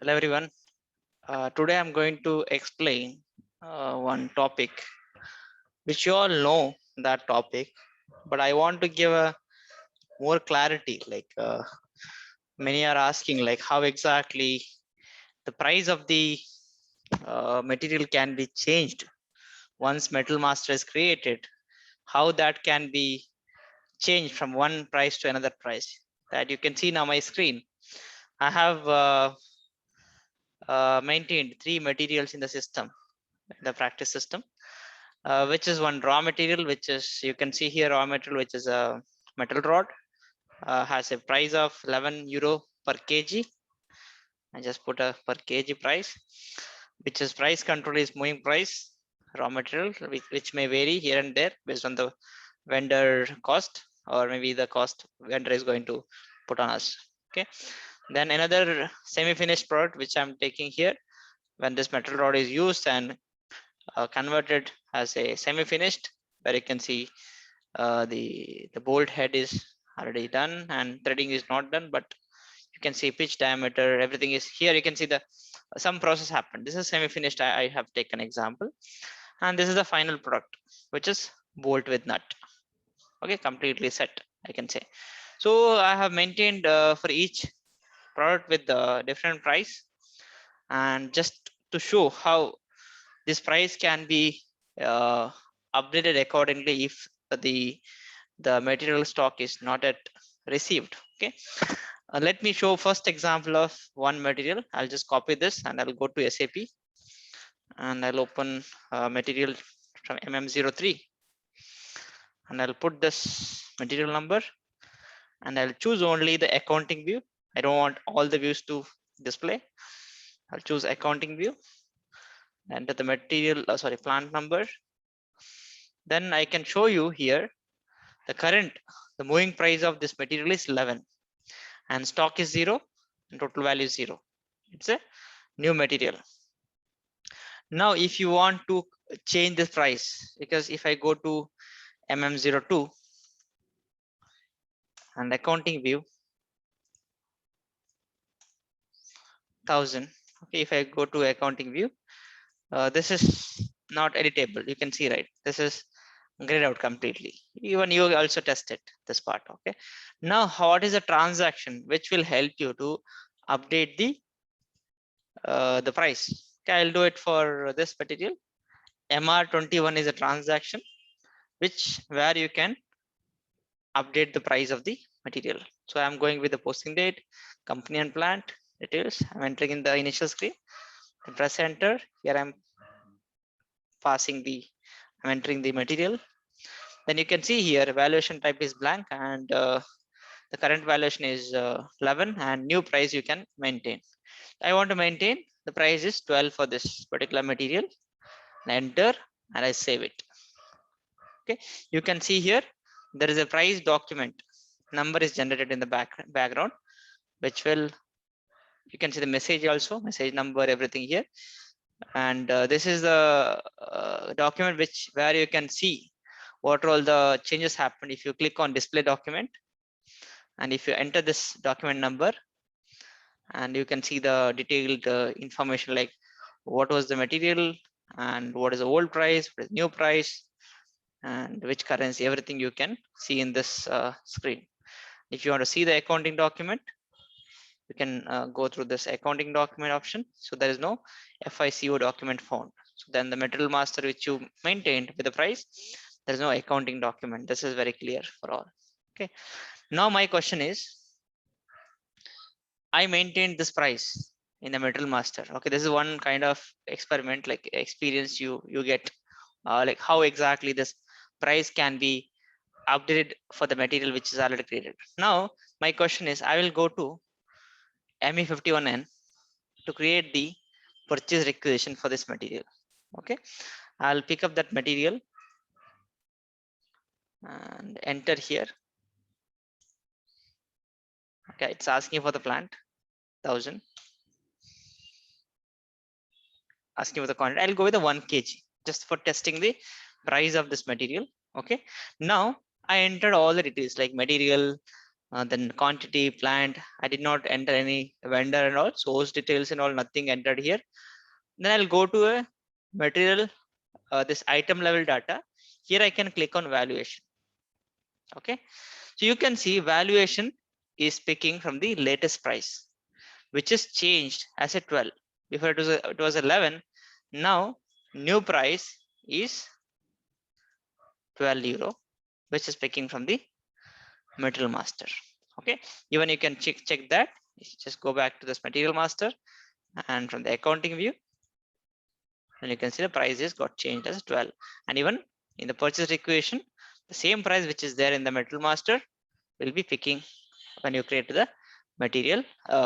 Hello everyone. Today I'm going to explain one topic which you all know that topic, but I want to give a more clarity. Many are asking, like how exactly the price of the material can be changed once Metal Master is created. How that can be changed from one price to another price. That you can see now my screen. I have maintained three materials in the system, the practice system, which is one raw material, which is, you can see here, raw material, which is a metal rod, has a price of 11 euro per kg. I just put a per kg price, which is price control is moving price, raw material, which may vary here and there based on the vendor cost, or maybe the cost vendor is going to put on us. Okay. Then another semi-finished product, which I'm taking here, when this metal rod is used and converted as a semi-finished, where you can see the bolt head is already done and threading is not done, but you can see pitch, diameter, everything is here. You can see the some process happened. This is semi-finished. I have taken example, and this is the final product, which is bolt with nut. Okay, completely set, I can say. So I have maintained for each product with the different price, and just to show how this price can be uh, updated accordingly if the material stock is not yet received. Okay, let me show first example of one material. I'll just copy this and I'll go to SAP and I'll open material from MM03 and I'll put this material number and I'll choose only the accounting view. I don't want all the views to display. I'll choose accounting view, enter the material, plant number. Then I can show you here the moving price of this material is 11 and stock is 0 and total value is 0. It's a new material. Now if you want to change this price, because if I go to MM02 and accounting view 1000, okay, if I go to accounting view, this is not editable. You can see, right, this is grayed out completely. Even you also tested this part. Okay, now what is a transaction which will help you to update the price? Okay, I'll do it for this material. MR21 is a transaction which where you can update the price of the material. So I'm going with the posting date, company and plant details. I'm entering in the initial screen. Press enter. Here I'm entering the material. Then you can see here valuation type is blank and the current valuation is 11 and new price you can maintain. I want to maintain the price is 12 for this particular material. Enter and I save it. Okay, you can see here there is a price document number is generated in the background, which will, you can see the message also, message number, everything here. And this is the document which where you can see what all the changes happened. If you click on display document and if you enter this document number, and you can see the detailed information like what was the material and what is the old price, what is new price, and which currency, everything you can see in this screen. If you want to see the accounting document, you can go through this accounting document option. So there is no FICO document found. So then the material master which you maintained with the price, there is no accounting document. This is very clear for all. Okay. Now my question is, I maintained this price in the material master. Okay, this is one kind of experiment, like experience you get, like how exactly this price can be updated for the material which is already created. Now my question is, I will go to ME51N to create the purchase requisition for this material. Okay, I'll pick up that material and enter here. Okay, it's asking for the plant 1000, asking for the quantity. I'll go with the 1 kg just for testing the price of this material. Okay, now I entered all the details like material, Then quantity, plant, I did not enter any vendor and all, source details and all, nothing entered here. Then I'll go to a material, this item level data. Here I can click on valuation. Okay, so you can see valuation is picking from the latest price, which is changed as a 12. Before it was 11. Now new price is 12 euro, which is picking from the material master. Okay, even you can check that. Just go back to this material master, and from the accounting view, and you can see the prices got changed as 12. And even in the purchase equation, the same price which is there in the material master will be picking when you create the material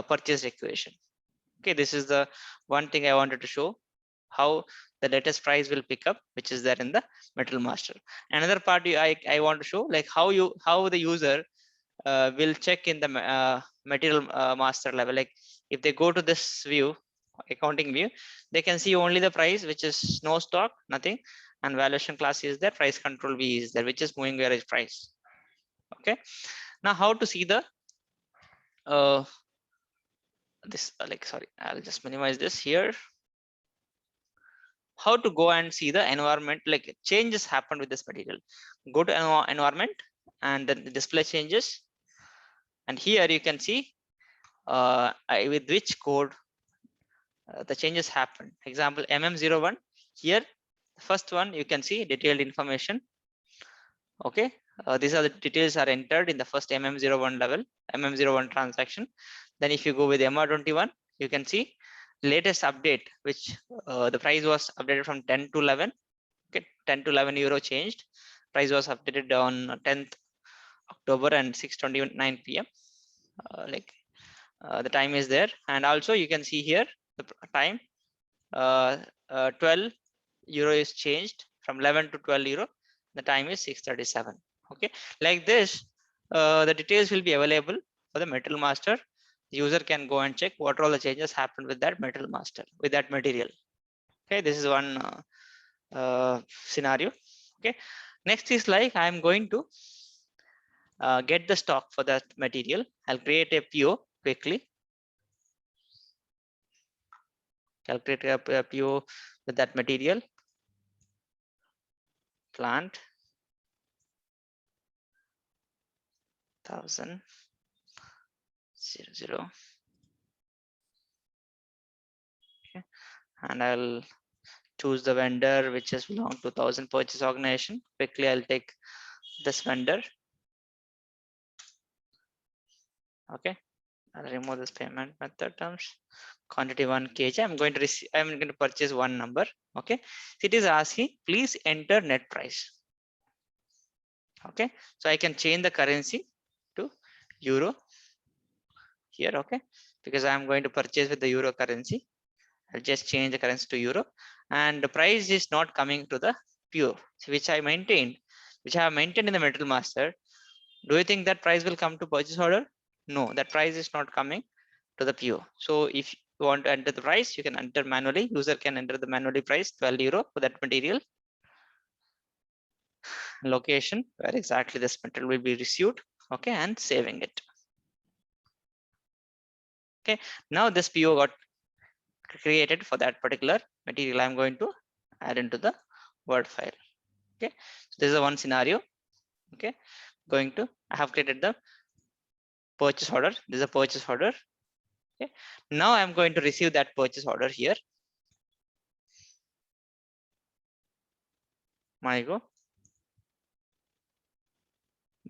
purchase equation. Okay, this is the one thing I wanted to show, how the latest price will pick up, which is there in the material master. Another part I want to show, like how the user will check in the material master level. Like if they go to this view, accounting view, they can see only the price, which is no stock, nothing, and valuation class is there, price control V is there, which is moving average price. Okay, now how to see the this like, sorry, I'll just minimize this here. How to go and see the environment, like changes happened with this material. Go to environment and then the display changes, and here you can see with which code the changes happen. Example MM01. Here the first one you can see detailed information. Okay, these are the details are entered in the first MM01 level, MM01 transaction. Then if you go with MR21, you can see latest update, which the price was updated from 10 to 11. Okay, 10 to 11 euro changed. Price was updated on 10th October and 6:29 p.m. The time is there, and also you can see here the time 12 euro is changed from 11 to 12 euro. The time is 6:37. Okay, like this, the details will be available for the material master. The user can go and check what all the changes happened with that material master, with that material. Okay, this is one scenario. Okay, next is like I'm going to get the stock for that material. I'll create a PO quickly. Calculate a PO with that material. Plant 1000 00. Okay, and I'll choose the vendor which is belong to 1000 purchase organization. Quickly I'll take this vendor. Okay, I'll remove this payment method terms. Quantity 1 kg. I'm going to purchase one number. Okay, it is asking please enter net price. Okay, so I can change the currency to euro here. Okay, because I'm going to purchase with the euro currency. I'll just change the currency to euro, and the price is not coming to the PO, which I have maintained in the material master. Do you think that price will come to purchase order? No, that price is not coming to the PO. So if you want to enter the price, you can enter manually. User can enter the manually price 12 euro for that material. Location where exactly this material will be received. Okay, and saving it. Okay, now this PO got created for that particular material. I'm going to add into the Word file. Okay, so this is one scenario. Okay, I have created the purchase order. This is a purchase order. Okay, now I'm going to receive that purchase order here. MyGo,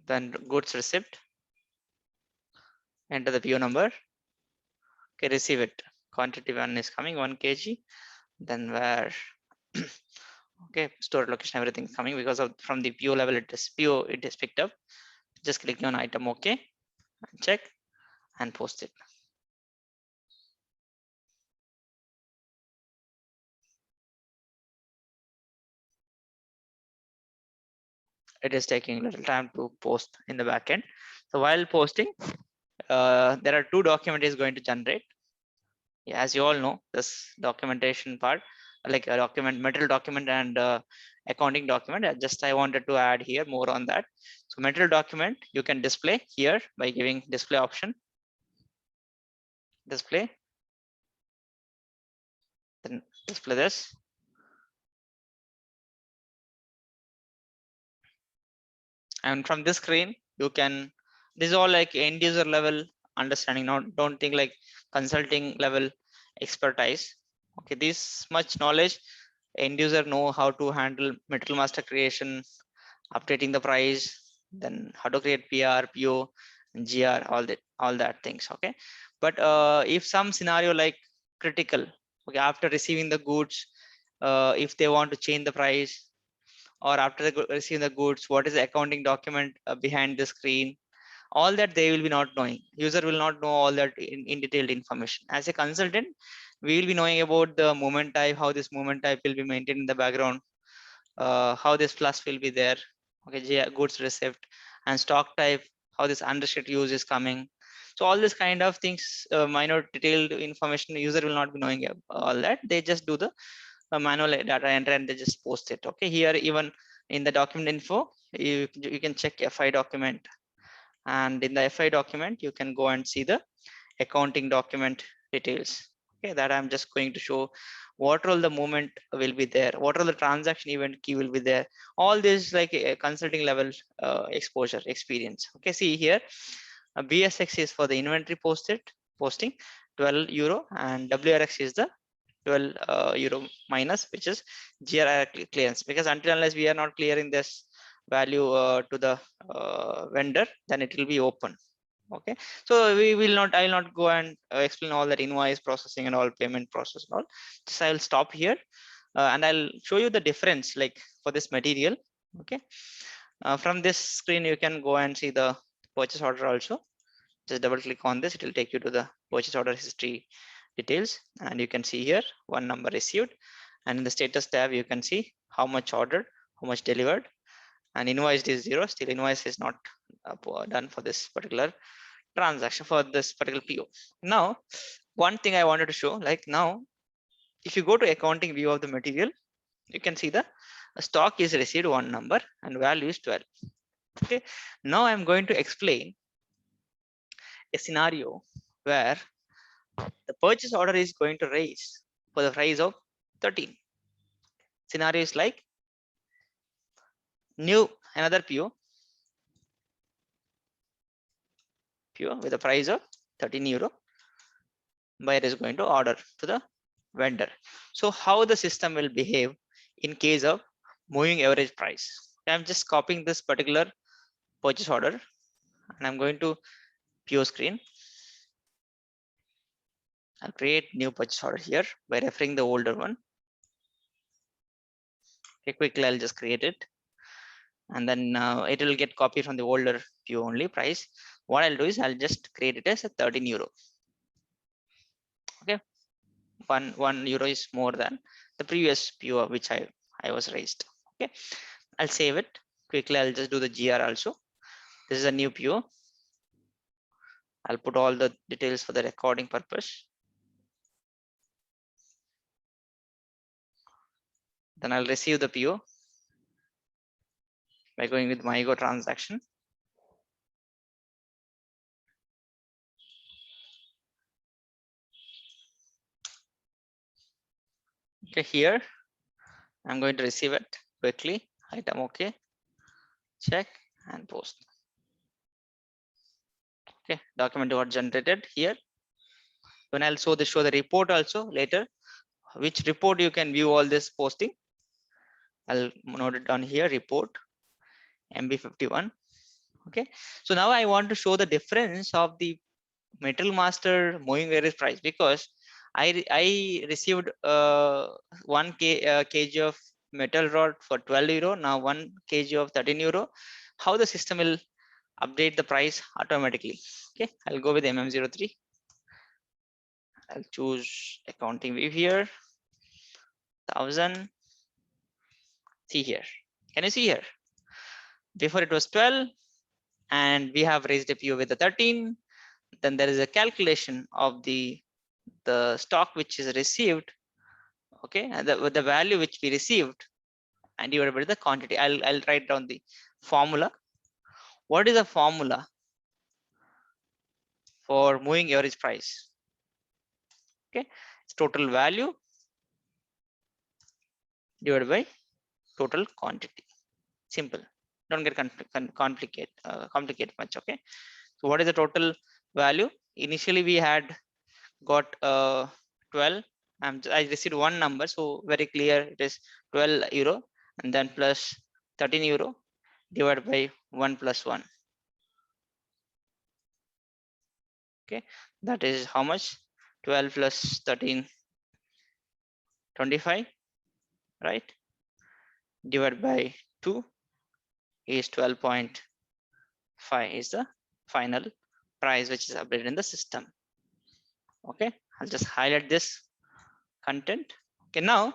then goods receipt, enter the PO number. Okay, receive it. Quantity 1 is coming, 1 kg. Then where okay, store location, everything is coming because of from the PO level it is picked up. Just click on item OK and check and post it. It is taking a little time to post in the backend. So while posting, there are two documents is going to generate. Yeah, as you all know, this documentation part, like a document, material document and accounting document. I wanted to add here more on that. So material document you can display here by giving display option, display, then display this. And from this screen you can, this is all like end user level understanding. Now don't think like consulting level expertise. Okay, this much knowledge end user know how to handle material master creation, updating the price, then how to create PR, PO, GR, all that things. Okay, but if some scenario like critical, okay, after receiving the goods, if they want to change the price, or after receiving the goods, what is the accounting document behind the screen, all that they will be not knowing. User will not know all that in detailed information. As a consultant, we will be knowing about the movement type, how this movement type will be maintained in the background, how this plus will be there, okay, goods receipt, and stock type, how this unrestricted use is coming. So all this kind of things, minor detailed information, user will not be knowing all that. They just do the manual data entry and they just post it. Okay, here even in the document info, you can check FI document, and in the FI document you can go and see the accounting document details. Okay, that I'm just going to show what all the movement will be there, what all the transaction event key will be there. All this like a consulting level exposure experience. Okay, see here, BSX is for the inventory posting 12 euro, and WRX is the 12 euro minus, which is GR clearance. Because until unless we are not clearing this value to the vendor, then it will be open. Okay, so we will not, I will not go and explain all that invoice processing and all payment process and all. Just I will stop here, and I'll show you the difference like for this material. Okay, from this screen you can go and see the purchase order also. Just double click on this, it will take you to the purchase order history details, and you can see here one number received, and in the status tab you can see how much ordered, how much delivered, and invoiced is 0. Still invoice is not done for this particular transaction, for this particular PO. Now one thing I wanted to show, like now if you go to accounting view of the material, you can see the stock is received one number and value is 12. Okay, now I'm going to explain a scenario where the purchase order is going to raise for the price of 13. Scenario is like new another PO with a price of 13 euro. Buyer is going to order to the vendor. So how the system will behave in case of moving average price? I'm just copying this particular purchase order and I'm going to PO screen. I'll create new purchase order here by referring the older one. Okay, quickly I'll just create it, and then it will get copied from the older PO only price. What I'll do is I'll just create it as a 13 euro. Okay, one euro is more than the previous PO which I was raised. Okay, I'll save it quickly. I'll just do the GR also. This is a new PO. I'll put all the details for the recording purpose. Then I'll receive the PO by going with MyGo transaction. Okay, here I'm going to receive it quickly. Item okay, check and post. Okay, document got generated here. When I'll show the report also later, which report you can view all this posting. I'll note it down here, report MB51. Okay, so now I want to show the difference of the Metal Master moving average price, because I received 1 kg of metal rod for 12 euro, now 1 kg of 13 euro. How the system will update the price automatically? Okay, I'll go with MM03. I'll choose accounting view here, 1000. See here, can you see here? Before it was 12 and we have raised a PO with the 13. Then there is a calculation of the stock which is received. Okay, and the value which we received and divided by the quantity. I'll write down the formula. What is the formula for moving average price? Okay, it's total value divided by total quantity. Simple. Don't get complicate much. Okay. So what is the total value? Initially we had got 12. I received one number, so very clear it is 12 euro, and then plus 13 euro divided by 1 plus 1. Okay, that is how much? 12 plus 13, 25, right? Divided by 2 is 12.5 is the final price which is updated in the system. Okay, I'll just highlight this content. Okay, now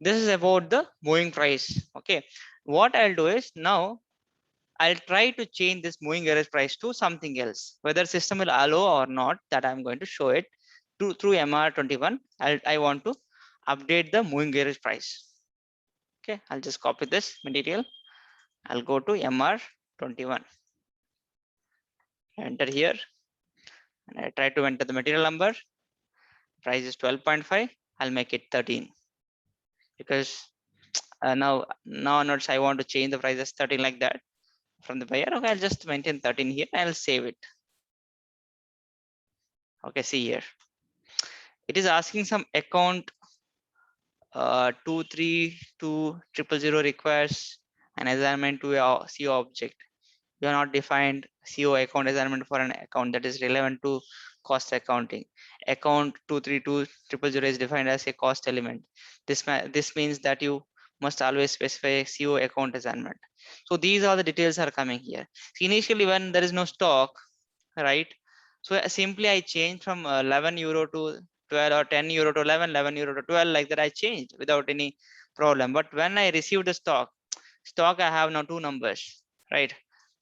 this is about the moving price. Okay, what I'll do is now I'll try to change this moving average price to something else. Whether system will allow or not, that I'm going to show it through MR21. I want to update the moving average price. Okay, I'll just copy this material. I'll go to MR21. Enter here, and I try to enter the material number. Price is 12.5. I'll make it 13 because now onwards I want to change the price as 13 like that from the buyer. Okay, I'll just maintain 13 here. I'll save it. Okay, see here. It is asking some account 23200 requires an assignment to a CO object. You are not defined CO account assignment for an account that is relevant to cost accounting. Account 23200 is defined as a cost element. This means that you must always specify a CO account assignment. So these are the details are coming here. So initially when there is no stock, right? So simply I change from 11 euro to 12 or 10 euro to 11, 11 euro to 12, like that I changed without any problem. But when I received the stock I have now two numbers, right?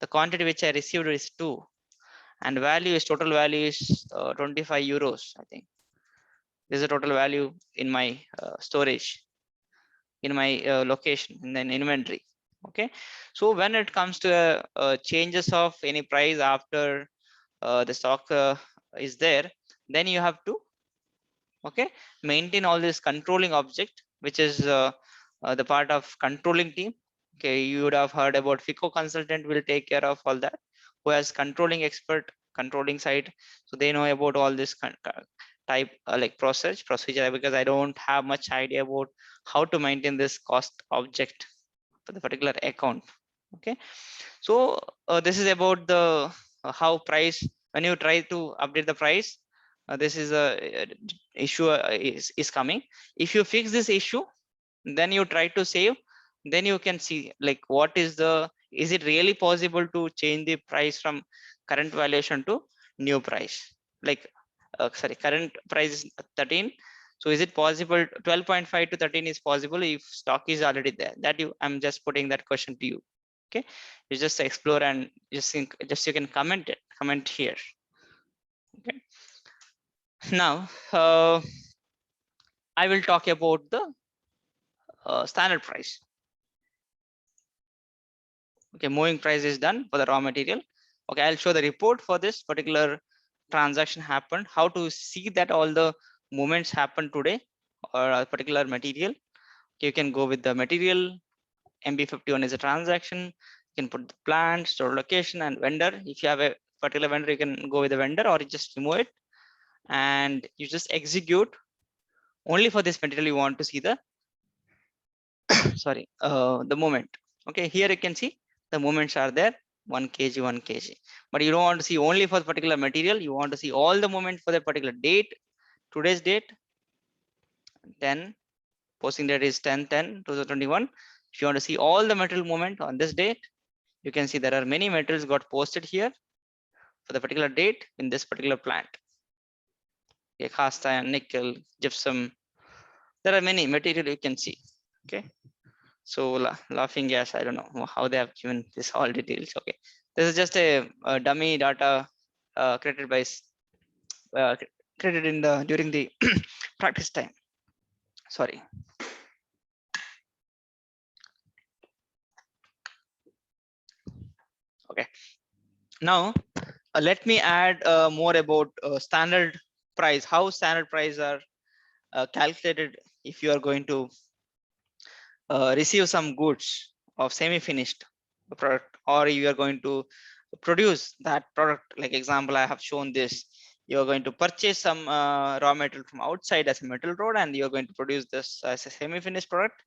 The quantity which I received is 2, and total value is 25 euros. I think this is the total value in my storage, in my location, in the inventory. Okay, so when it comes to changes of any price after the stock is there, then you have to maintain all this controlling object, which is the part of controlling team. Okay, you would have heard about FICO consultant will take care of all that, who has controlling expert, controlling side, so they know about all this type like procedure, because I don't have much idea about how to maintain this cost object for the particular account. Okay, so this is about the how price, when you try to update the price, this is a issue is coming. If you fix this issue, then you try to save, then you can see like what is it really possible to change the price from current valuation to new price, like current price is 13, so is it possible 12.5 to 13 is possible if stock is already there? That I'm just putting that question to you. Okay, you just explore and just you can comment here. Okay, now I will talk about the standard price. Okay, moving price is done for the raw material. Okay, I'll show the report for this particular transaction happened, how to see that all the movements happen today or a particular material. Okay, you can go with the material. MB51 is a transaction. You can put the plant, store location, and vendor. If you have a particular vendor, you can go with the vendor, or you just remove it and you just execute. Only for this material you want to see the the movement. Okay, here you can see the movements are there, 1 kg 1 kg, but you don't want to see only for the particular material. You want to see all the movement for the particular date. Today's date 10, posting date is 10/10/2021. If you want to see all the material movement on this date, you can see there are many materials got posted here for the particular date in this particular plant. Okay, cast iron, nickel, gypsum, there are many material you can see. Okay, so laughing gas, I don't know how they have given this all details. Okay, this is just a dummy data created by created in the during the practice time. Sorry. Okay. Now let me add more about standard price, how standard price are calculated if you are going to receive some goods of semi-finished product, or you are going to produce that product. Like example, I have shown this. You are going to purchase some raw material from outside as a metal rod, and you are going to produce this as a semi-finished product,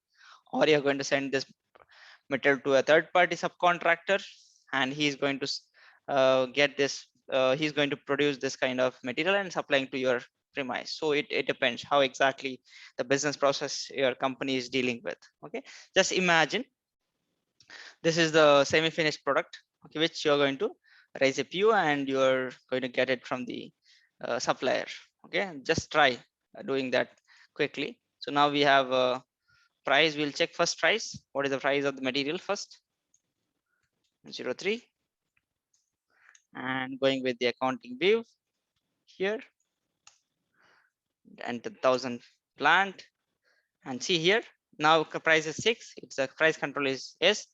or you are going to send this material to a third-party subcontractor, and he is going to get this. He's going to produce this kind of material and supplying to your premise. So it depends how exactly the business process your company is dealing with. Okay, just imagine this is the semi-finished product, okay, which you're going to raise a PO and you're going to get it from the supplier. Okay, just try doing that quickly. So now we have a price. We'll check first price. What is the price of the material first? 03, and going with the accounting view here, and 10,000 plant, and see here now price is 6. It's the price control is S,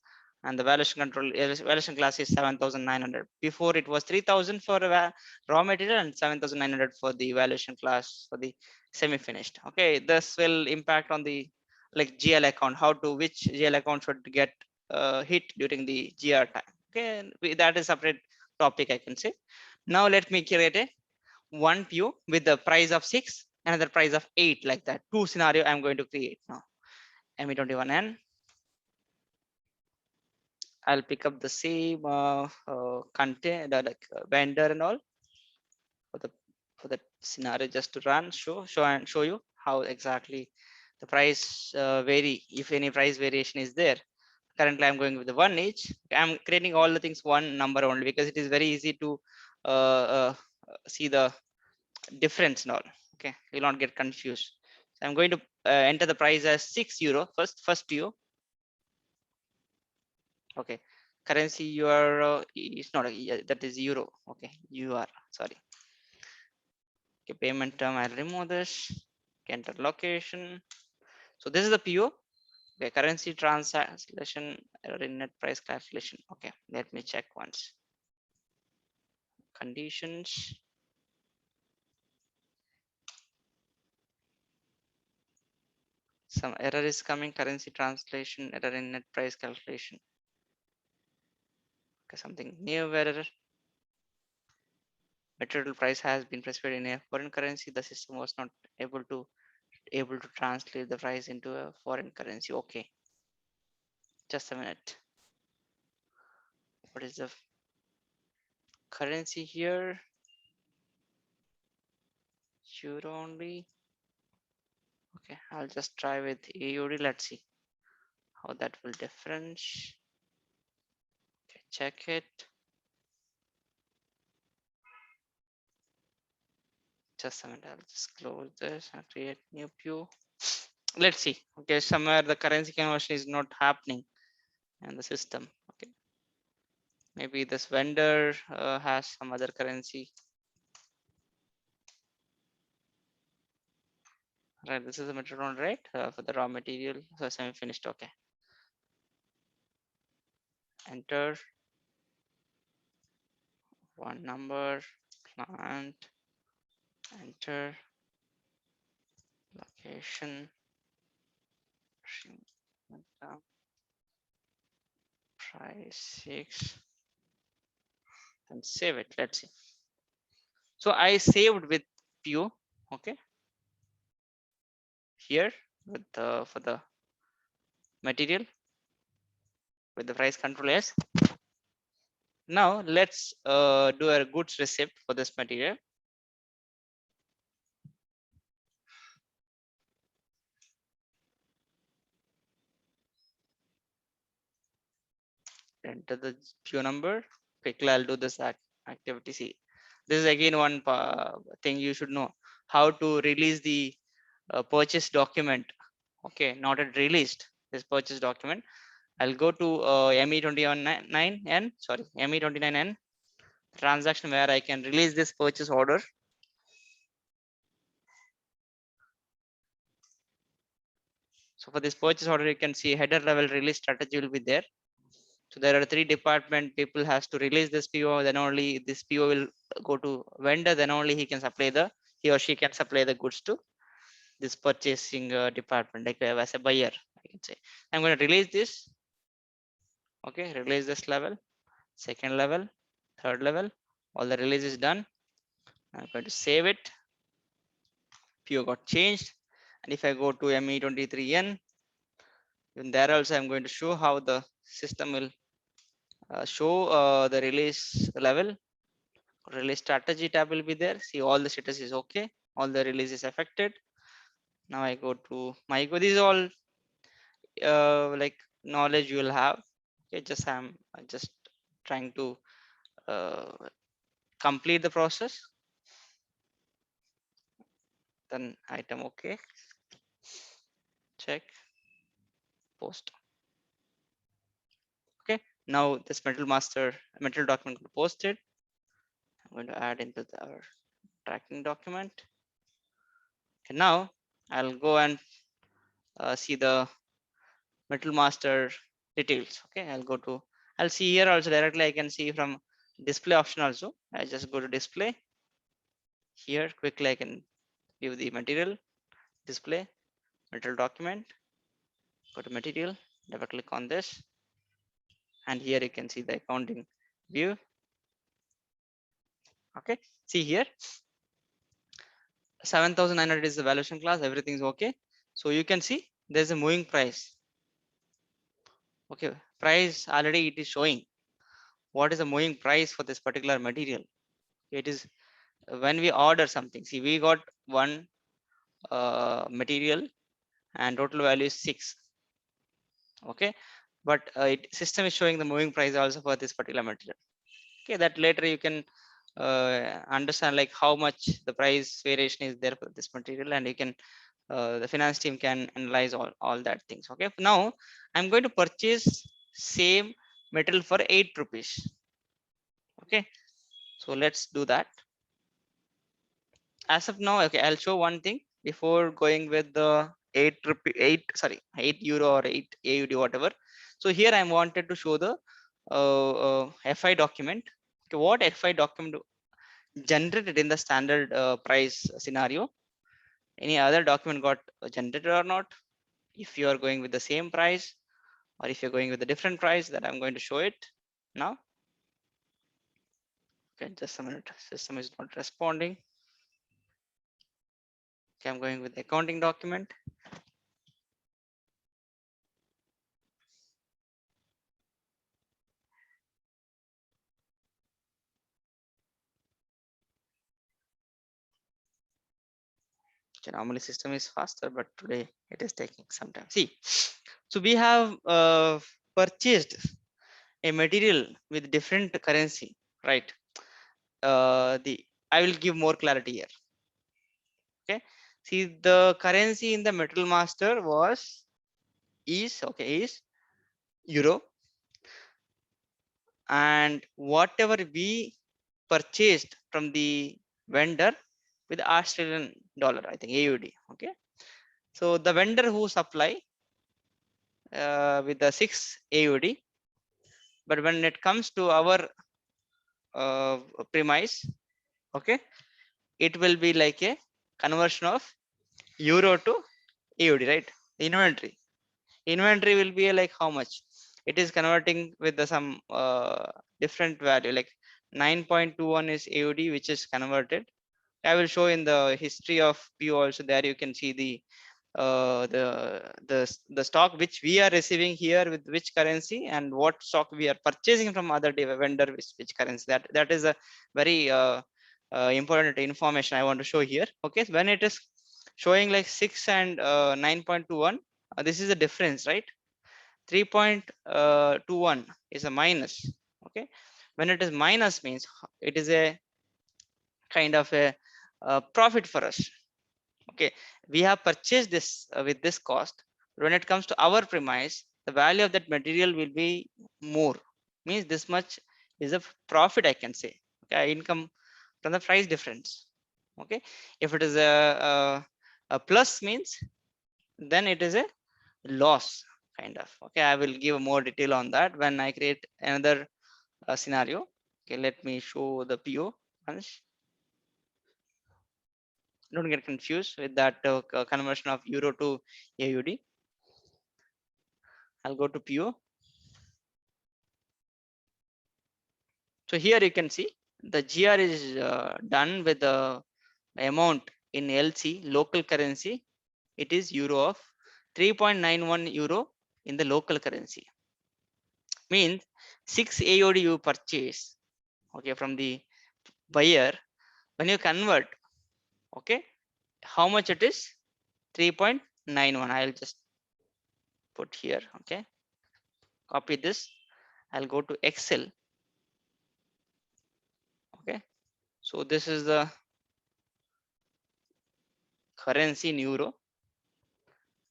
and the valuation control valuation class is 7,900. Before it was 3,000 for raw material and 7,900 for the valuation class for the semi-finished. Okay, this will impact on the like GL account, how to which GL account should get hit during the GR time. Okay, that is separate topic, I can say. Now let me create a one PO with the price of 6, another price of 8, like that. Two scenario I'm going to create now. ME21N. I'll pick up the same content, vendor and all for the scenario, just to run, show you how exactly the price vary, if any price variation is there. Currently I'm going with the one each. I'm creating all the things one number only, because it is very easy to see the difference and all. Okay, you'll not get confused. So I'm going to enter the price as €6 first PO. Okay, currency you are it's not that is euro. Okay, you are sorry. Okay, payment term, I'll remove this. Enter location. So this is the PO. Okay, currency translation error in net price calculation. Okay, let me check once. Conditions. Some error is coming. Currency translation error in net price calculation. Okay, something new error. Material price has been specified in a foreign currency. The system was not able to translate the price into a foreign currency. Okay, just a minute. What is the currency here? Euro only. Okay, I'll just try with AUD. Let's see how that will difference. Okay, check it. Just a minute. I'll just close this and create new PO. Let's see. Okay, somewhere the currency conversion is not happening in the system. Okay, maybe this vendor has some other currency. Right, this is the material, right? For the raw material, so semi-finished. Okay, enter one number, plant, enter location, price 6, and save it. Let's see. So I saved with PO. Okay, here with for the material with the price control S. Now let's do a goods receipt for this material. Enter the PO number. Quickly, I'll do this activity. See, this is again one thing you should know: how to release the purchase document. Okay, not yet released this purchase document. I'll go to ME29N. Sorry, ME29N transaction where I can release this purchase order. So for this purchase order, you can see header level release strategy will be there. So there are 3 department people has to release this PO, then only this PO will go to vendor, then only he or she can supply the goods to this purchasing department, like as a buyer, I can say. I'm going to release this. Okay, release this level, second level, third level, all the release is done. I'm going to save it. PO got changed. And if I go to ME23N, even there also I'm going to show how the system will show the release level. Release strategy tab will be there. See, all the status is okay. All the release is affected. Now I go to MyGo. These are all like knowledge you will have. Okay, I'm just trying to uh, complete the process. Then item okay. Check post. Okay, now this metal document posted. I'm going to add into our tracking document. Okay, now I'll go and see the metal master details. Okay, I'll see here also directly. I can see from display option also. I just go to display here quickly. I can view the material display, metal document, go to material, double click on this, and here you can see the accounting view. Okay, see here 7,900 is the valuation class, everything is okay. So you can see there's a moving price. Okay, price already it is showing what is the moving price for this particular material. It is when we order something. See, we got one material and total value is 6. Okay, but system is showing the moving price also for this particular material. Okay, that later you can understand like how much the price variation is there for this material, and you can the finance team can analyze all that things. Okay, now I'm going to purchase same metal for 8 rupees. Okay, so let's do that. As of now, okay, I'll show one thing before going with the 8 euro or 8 AUD, whatever. So here I wanted to show the FI document. Okay, what FI document generated in the standard price scenario? Any other document got generated or not? If you are going with the same price, or if you're going with a different price, that I'm going to show it now. Okay, just a minute. System is not responding. Okay, I'm going with the accounting document. Okay, normally system is faster, but today it is taking some time. See, so we have purchased a material with different currency, right? I will give more clarity here. Okay, see, the currency in the metal master is euro, and whatever we purchased from the vendor with Australian dollar, I think AUD. Okay, so the vendor who supply with the 6 AUD, but when it comes to our premise, okay, it will be like a conversion of euro to AUD, right? Inventory will be like how much it is converting with some different value, like 9.21 is AUD, which is converted. I will show in the history of PO also. There you can see the stock which we are receiving here with which currency, and what stock we are purchasing from other vendor which currency. That is a very important information I want to show here. Okay, so when it is showing like 6 and 9.21, this is a difference, right? 3.21 is a minus. Okay, when it is minus means it is a kind of a profit for us. Okay, we have purchased this with this cost. When it comes to our premise, the value of that material will be more, means this much is a profit, I can say. Okay, income from the price difference. Okay, if it is a plus means then it is a loss kind of. Okay, I will give more detail on that when I create another scenario. Okay, let me show the PO once. Don't get confused with that conversion of euro to AUD. I'll go to PO. So here you can see the GR is done with the amount in LC local currency. It is euro of 3.91 euro in the local currency. Means 6 AUD you purchase, okay, from the buyer. When you convert, okay, how much it is? 3.91. I'll just put here, okay, copy this. I'll go to Excel. Okay, so this is the currency in euro,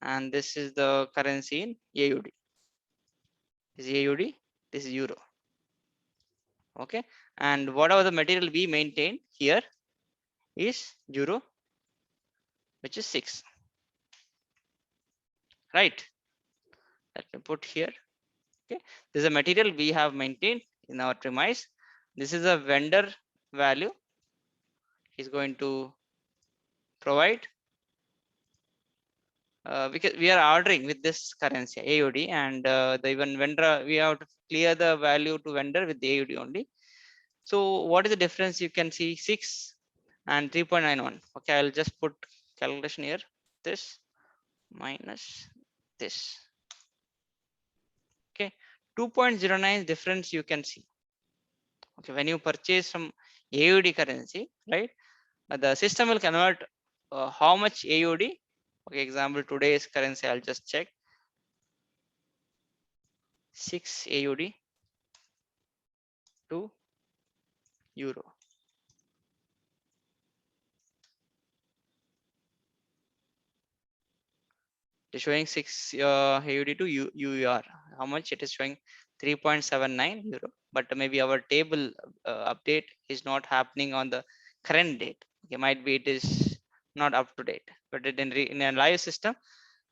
and this is the currency in AUD. This is AUD, this is euro. Okay, and whatever the material we maintain here is euro, which is 6. Right, let me put here. Okay, this is a material we have maintained in our premise. This is a vendor value. He's going to provide because we are ordering with this currency AUD, and the even vendor we have to clear the value to vendor with the AUD only. So what is the difference? You can see 6 and 3.91. Okay, I'll just put calculation here. This minus this. Okay, 2.09 difference you can see. Okay, when you purchase from AUD currency, right? The system will convert how much AUD. Okay, example today's currency. I'll just check 6 AUD to euro. It is showing 6 AUD to UER. How much it is showing? 3.79 euro. But maybe our table update is not happening on the current date. Okay, might be it is not up to date. But in a live system,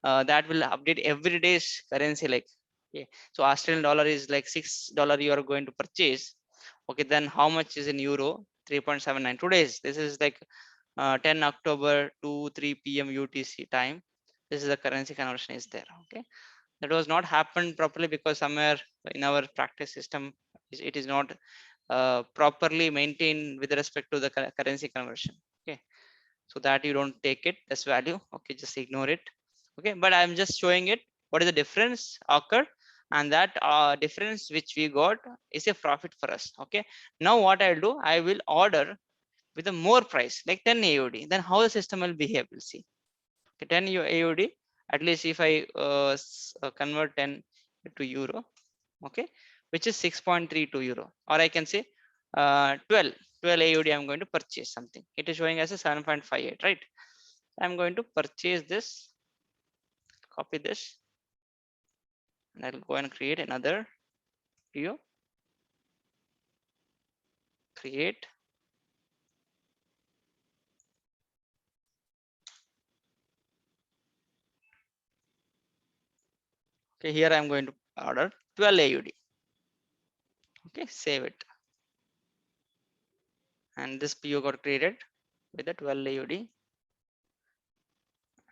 that will update every day's currency. Like, okay, so Australian dollar is like $6 you are going to purchase. Okay, then how much is in euro? 3.79 today's. This is like 10 October 3 p.m. UTC time. This is the currency conversion is there. Okay, that was not happened properly because somewhere in our practice system it is not properly maintained with respect to the currency conversion. Okay, so that you don't take it as value. Okay, just ignore it. Okay, but I'm just showing it what is the difference occurred, and that difference which we got is a profit for us. Okay, now what I'll do, I will order with a more price like 10 AUD. Then how the system will behave, we'll see. Okay, 10 AUD, at least if I convert 10 to euro, okay, which is 6.32 euro, or I can say 12 AUD I'm going to purchase something. It is showing as a 7.58, right? I'm going to purchase this, copy this, and I'll go and create another PO, create. Okay, here I'm going to order 12 AUD. Okay, save it. And this PO got created with the 12 AUD.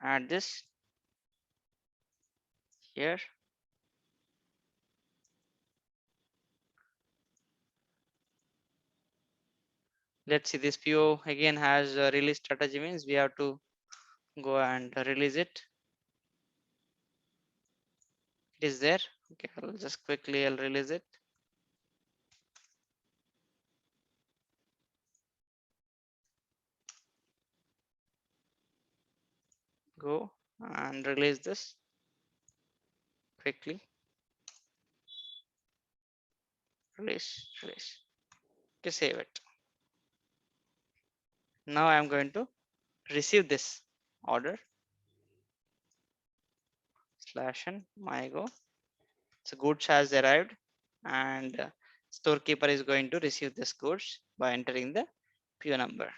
Add this here. Let's see, this PO again has a release strategy, means we have to go and release it. It is there. Okay, I'll just quickly I'll release it. Go and release this quickly. Release. Okay, save it. Now I'm going to receive this order. /n mygo. So goods has arrived, and storekeeper is going to receive this goods by entering the PO number.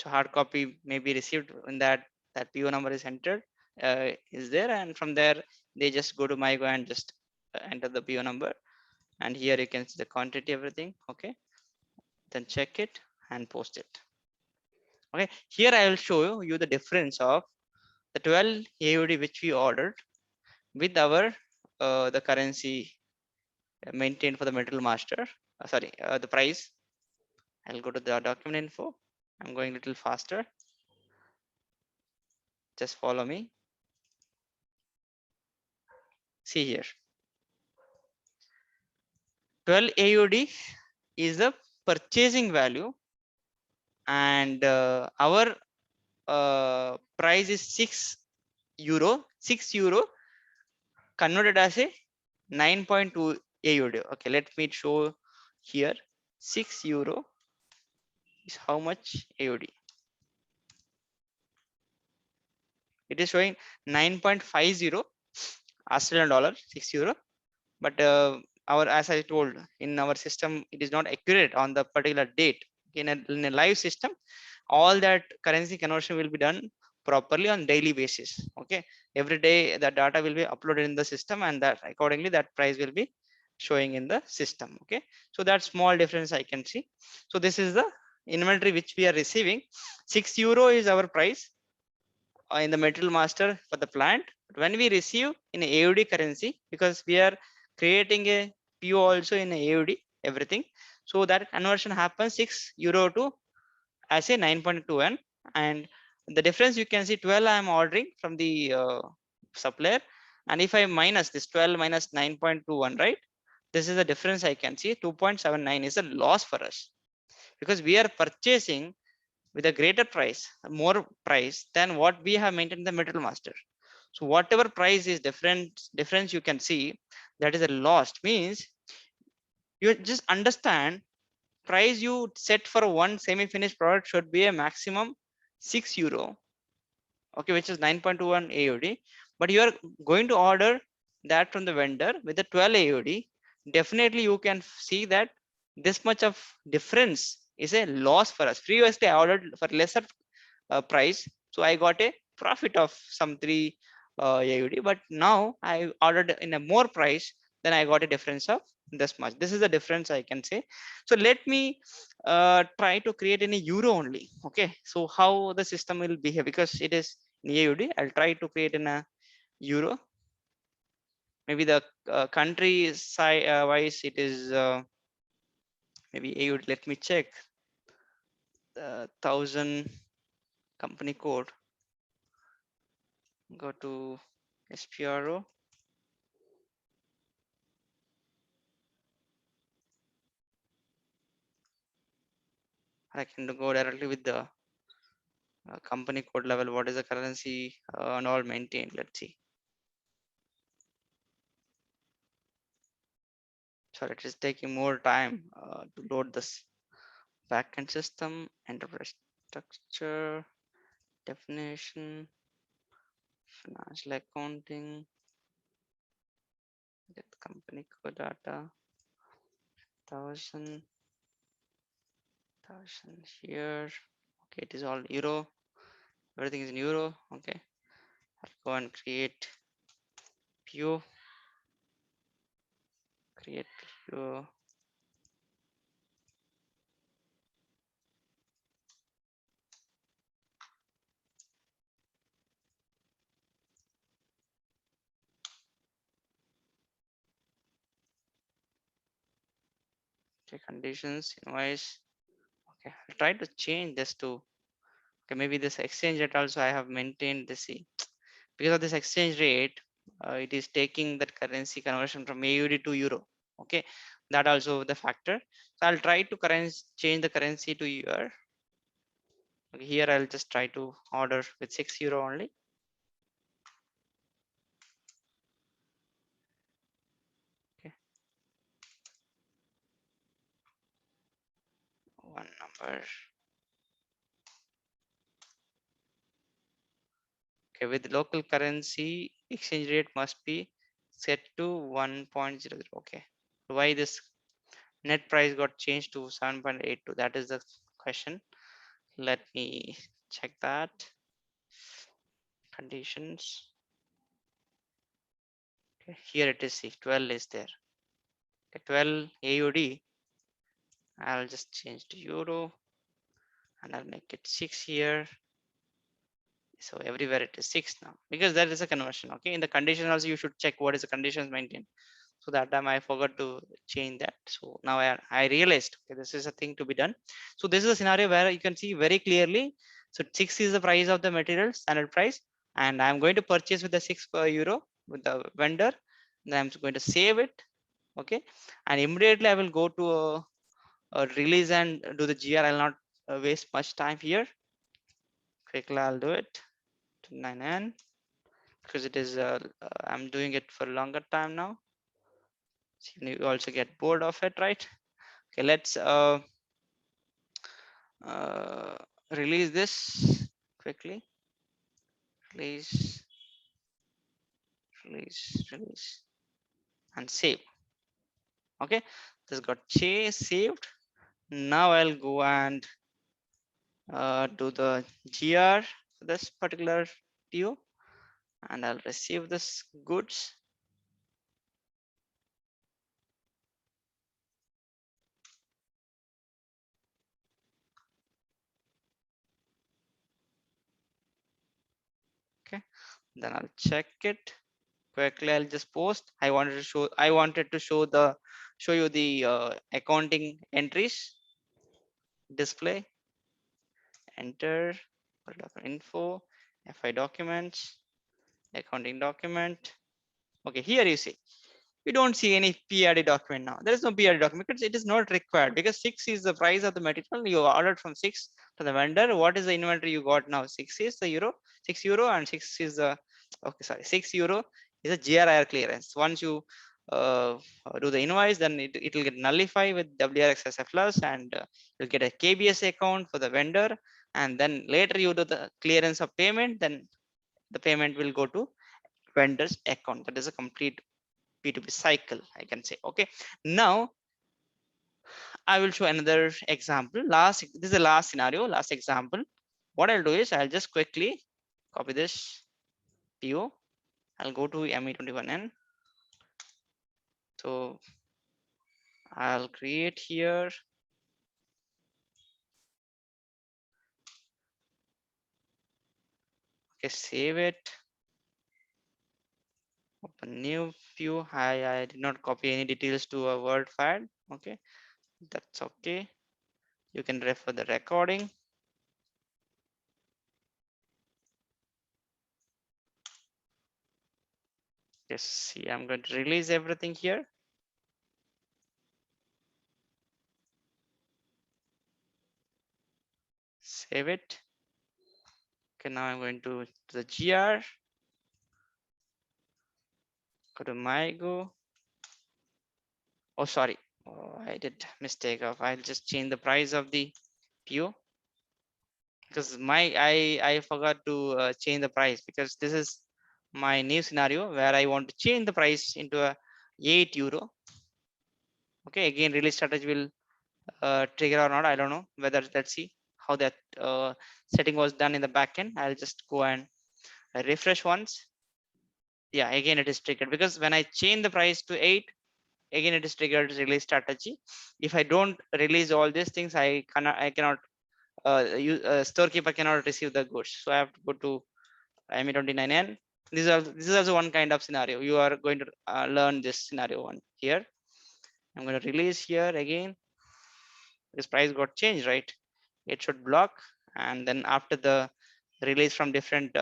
So hard copy may be received when that PO number is entered. is there, and from there they just go to MyGo and just enter the PO number, and here you can see the quantity, everything. Okay, then check it and post it. Okay, here I will show you the difference of the 12 AUD which we ordered with our the currency maintained for the metal master. Sorry, the price. I'll go to the document info. I'm going a little faster. Just follow me. See here, 12 AUD is the purchasing value, and our price is 6 euro. 6 euro converted as a 9.2 AUD. Okay, let me show here. 6 euro is how much AUD? It is showing 9.50 Australian dollar, 6 euro. But our, as I told, in our system, it is not accurate on the particular date. In a live system, all that currency conversion will be done properly on daily basis. Okay, every day the data will be uploaded in the system, and that accordingly that price will be showing in the system. Okay, so that small difference I can see. So this is the inventory which we are receiving. 6 euro is our price in the metal master for the plant. When we receive in AUD currency, because we are creating a PO also in AUD, everything, so that conversion happens 6 euro to as a 9.21, and the difference you can see 12 I am ordering from the supplier, and if I minus this 12 minus 9.21, right, this is the difference I can see. 2.79 is a loss for us, because we are purchasing with a greater price, more price than what we have maintained the metal master. So whatever price is difference you can see, that is a loss. Means you just understand, price you set for one semi-finished product should be a maximum 6 euro, okay, which is 9.21 AUD. But you are going to order that from the vendor with the 12 AUD. Definitely you can see that this much of difference is a loss for us. Previously I ordered for lesser price, so I got a profit of some 3 AUD, but now I ordered in a more price, then I got a difference of this much. This is the difference I can say. So let me try to create in a euro only. Okay, so how the system will behave, because it is in AUD, I'll try to create in a euro. Maybe the country wise it is maybe AUD. Let me check the 1000 company code. Go to SPRO. I can go directly with the company code level. What is the currency and all maintained? Let's see. So it is taking more time to load this backend system, enterprise structure, definition, financial accounting, get company code data, thousand here. Okay, it is all euro. Everything is in euro. Okay, I'll go and create PO. Create PO. Okay, conditions, invoice. Okay, I'll try to change this to, okay, maybe this exchange rate also I have maintained this. See, because of this exchange rate, it is taking that currency conversion from AUD to euro. Okay, that also the factor. So I'll try to change the currency to euro. Okay, here I'll just try to order with 6 euro only. Okay, one number. Okay, with local currency, exchange rate must be set to 1.00. Okay, why this net price got changed to 7.82? That is the question. Let me check that. conditions. Okay, here it is. See, 12 is there. Okay, 12 AUD. I'll just change to euro and I'll make it 6 here. So everywhere it is 6 now because that is a conversion. Okay, in the condition also you should check what is the conditions maintained. So that time I forgot to change that. So now I realized, okay, this is a thing to be done. So this is a scenario where you can see very clearly. So 6 is the price of the material, standard price, and I'm going to purchase with the 6 per euro with the vendor. Then I'm going to save it. Okay, and immediately I will go to a release and do the GR. I'll not waste much time here. Quickly I'll do it to 9N because it is I'm doing it for a longer time now. So you also get bored of it, right? Okay, let's uh, release this quickly. Release, release, and save. Okay, this got saved. Now I'll go and do the GR for this particular PO, and I'll receive this goods. Okay, then I'll check it quickly. I'll just post. I wanted to show you the accounting entries. Display, enter info, FI documents, accounting document. Okay, here you see we don't see any PRD document now. There is no PRD document because it is not required because 6 is the price of the material you ordered from 6 to the vendor. What is the inventory you got now? 6 is the euro, 6 euro, and 6 is the okay, sorry, 6 euro is a GRIR clearance. Once you do the invoice, then it will get nullified with WRXSF plus, and you'll get a KBS account for the vendor. And then later you do the clearance of payment, then the payment will go to vendor's account. That is a complete P2P cycle, I can say. Okay, now I will show another example. This is the last scenario, last example. What I'll do is I'll just quickly copy this PO. I'll go to ME21N. So I'll create here. Okay, save it. Open new view. I did not copy any details to a Word file. Okay, that's okay. You can refer the recording. Yes, see, I'm going to release everything here. Save it. Okay, now I'm going to the GR. Go to MyGo. Oh, sorry. Oh, I did mistake of. I'll just change the price of the PO because I forgot to change the price because this is my new scenario where I want to change the price into a 8 euro. Okay, again, release strategy will trigger or not. I don't know whether. Let's see how that setting was done in the backend. I'll just go and refresh once. Yeah, again it is triggered because when I change the price to 8, again it is triggered release strategy. If I don't release all these things, I cannot storekeeper cannot receive the goods. So I have to go to ME29N. This is also one kind of scenario. You are going to learn this scenario one here. I'm going to release here again. This price got changed, right? It should block, and then after the release from different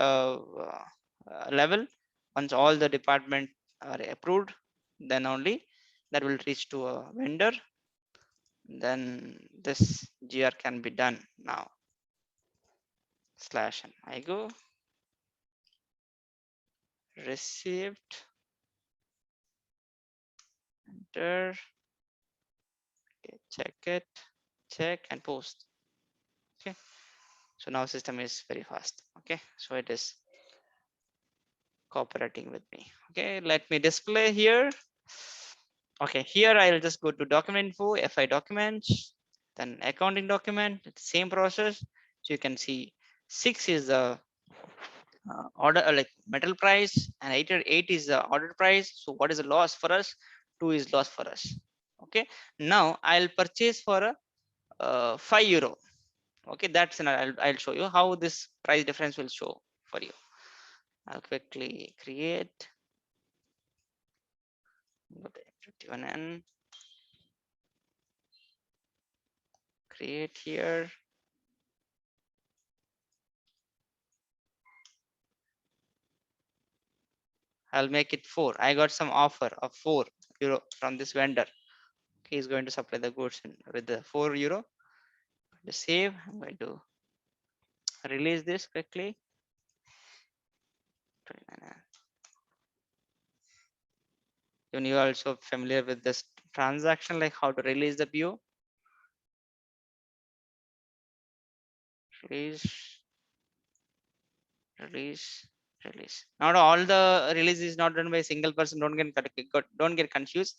level, once all the department are approved, then only that will reach to a vendor. Then this GR can be done now. Slash and I go received, enter, okay, check it, check and post. Okay, so now system is very fast. Okay, so it is cooperating with me. Okay, let me display here. Okay, here I'll just go to document info, FI documents, then accounting document, same process. So you can see 6 is the order like metal price, and 8 is the order price. So what is the loss for us? 2 is loss for us. Okay, now I'll purchase for a €5. Okay, that's an I'll show you how this price difference will show for you. I'll quickly create, go to 21N, create here. I'll make it 4. I got some offer of €4 from this vendor. Okay, he's going to supply the goods with the €4. To save, I'm going to release this quickly. 29. Even you are also familiar with this transaction, like how to release the PO. Release, release, release. Not all the release is not done by a single person. Don't get confused.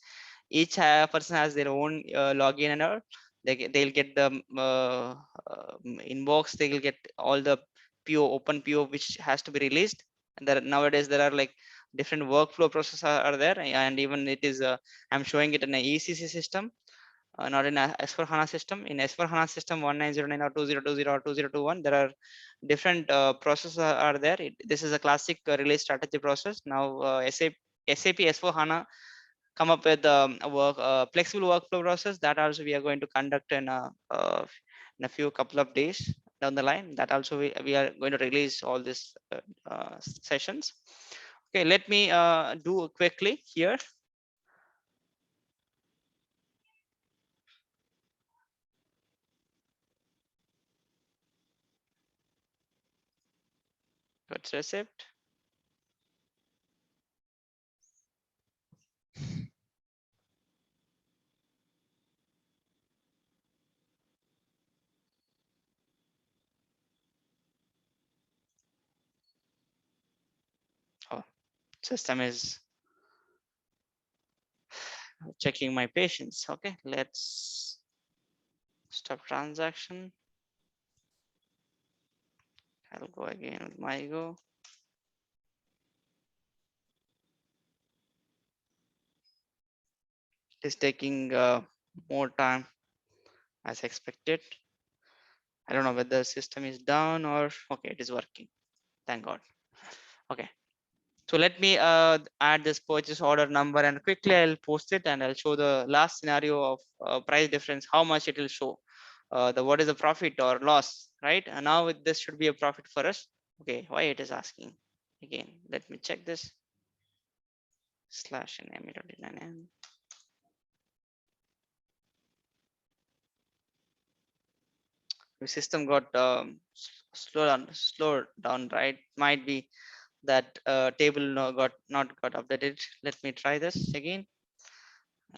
Each person has their own login and all. They'll get the inbox. They will get all the PO, open PO, which has to be released. And nowadays there are like different workflow processes are there, and even it is I'm showing it in an ECC system, not in a S4HANA system. In S4HANA system 1909 or 2020 or 2021, there are different processes are there. This is a classic release strategy process. Now SAP S4HANA come up with a flexible workflow process that also we are going to conduct in a few couple of days down the line. That also we are going to release all these sessions. Okay, let me do quickly here. Goods receipt. Oh, system is checking my patience. Okay, let's stop transaction. I'll go again with MyGo. It is taking more time as expected. I don't know whether the system is down or okay, it is working. Thank God. Okay, so let me add this purchase order number and quickly I'll post it and I'll show the last scenario of price difference, how much it will show. The what is the profit or loss, right? And now this should be a profit for us. Okay, why it is asking again? Let me check this. Slash NME.9N. The system got slowed down, right? Might be that table got not got updated. Let me try this again.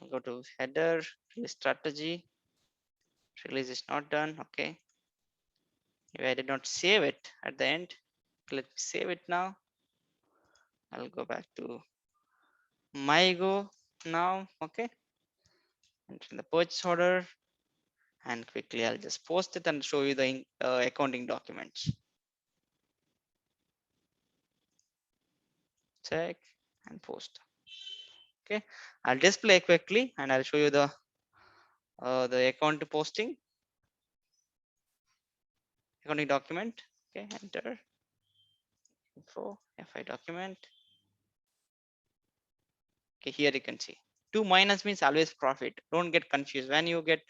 I'll go to header, release strategy. Release is not done. Okay. Maybe I did not save it at the end. Let me save it now. I'll go back to MyGo now. Okay. Enter the purchase order and quickly I'll just post it and show you the accounting documents. Check and post. Okay, I'll display quickly and I'll show you the account posting accounting document. Okay, enter info FI document. Okay, here you can see 2 minus means always profit. Don't get confused. When you get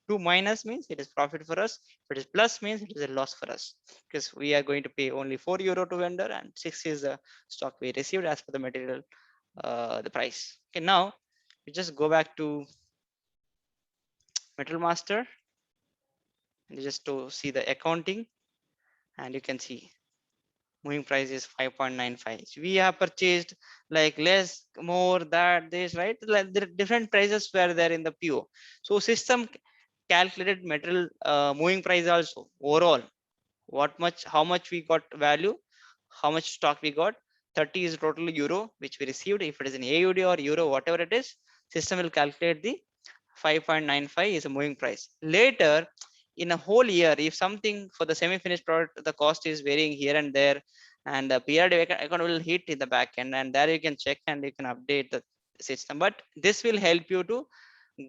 2 minus means it is profit for us. If it is plus means it is a loss for us, because we are going to pay only €4 to vendor and 6 is the stock we received as per the material the price. Okay, now we just go back to Metal Master and just to see the accounting, and you can see moving price is 5.95. We have purchased like less, more, that, this, right? Like the different prices were there in the PO. So system calculated material moving price also overall. How much we got value, how much stock we got. 30 is total euro which we received. If it is in AUD or euro, whatever it is, system will calculate the 5.95 is a moving price. Later in a whole year, if something for the semi-finished product, the cost is varying here and there, and the PRD account will hit in the backend, and there you can check and you can update the system. But this will help you to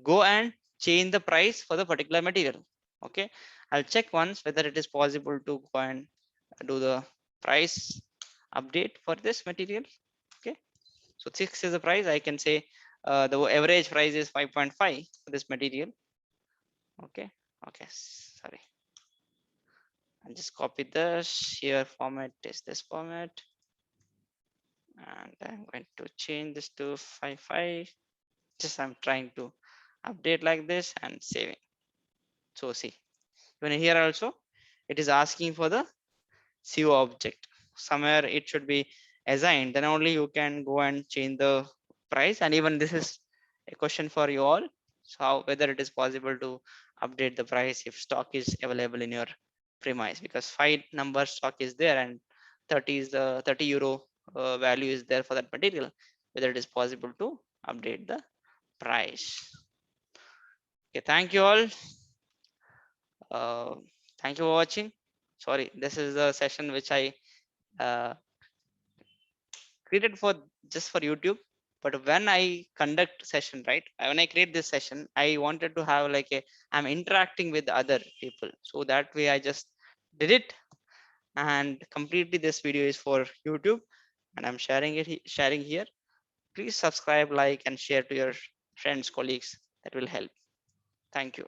go and change the price for the particular material. Okay, I'll check once whether it is possible to go and do the price update for this material. Okay, so 6 is the price. I can say the average price is 5.5 for this material. Okay, okay, sorry, I'll just copy this here. Format is this format, and I'm going to change this to 55. Just I'm trying to update like this and saving. So see, even here also it is asking for the CO object. Somewhere it should be assigned, then only you can go and change the price. And even this is a question for you all. So how, whether it is possible to update the price if stock is available in your premise, because 5 number stock is there and 30 is the 30 euro value is there for that material, whether it is possible to update the price. Okay, thank you all. uh, Thank you for watching. Sorry, this is the session which I uh, created for just for YouTube. But when I conduct session, right, when I create this session, I wanted to have like a, I'm interacting with other people, so that way I just did it. And completely this video is for YouTube, and I'm sharing it sharing here. Please subscribe, like, and share to your friends, colleagues. That will help. Thank you.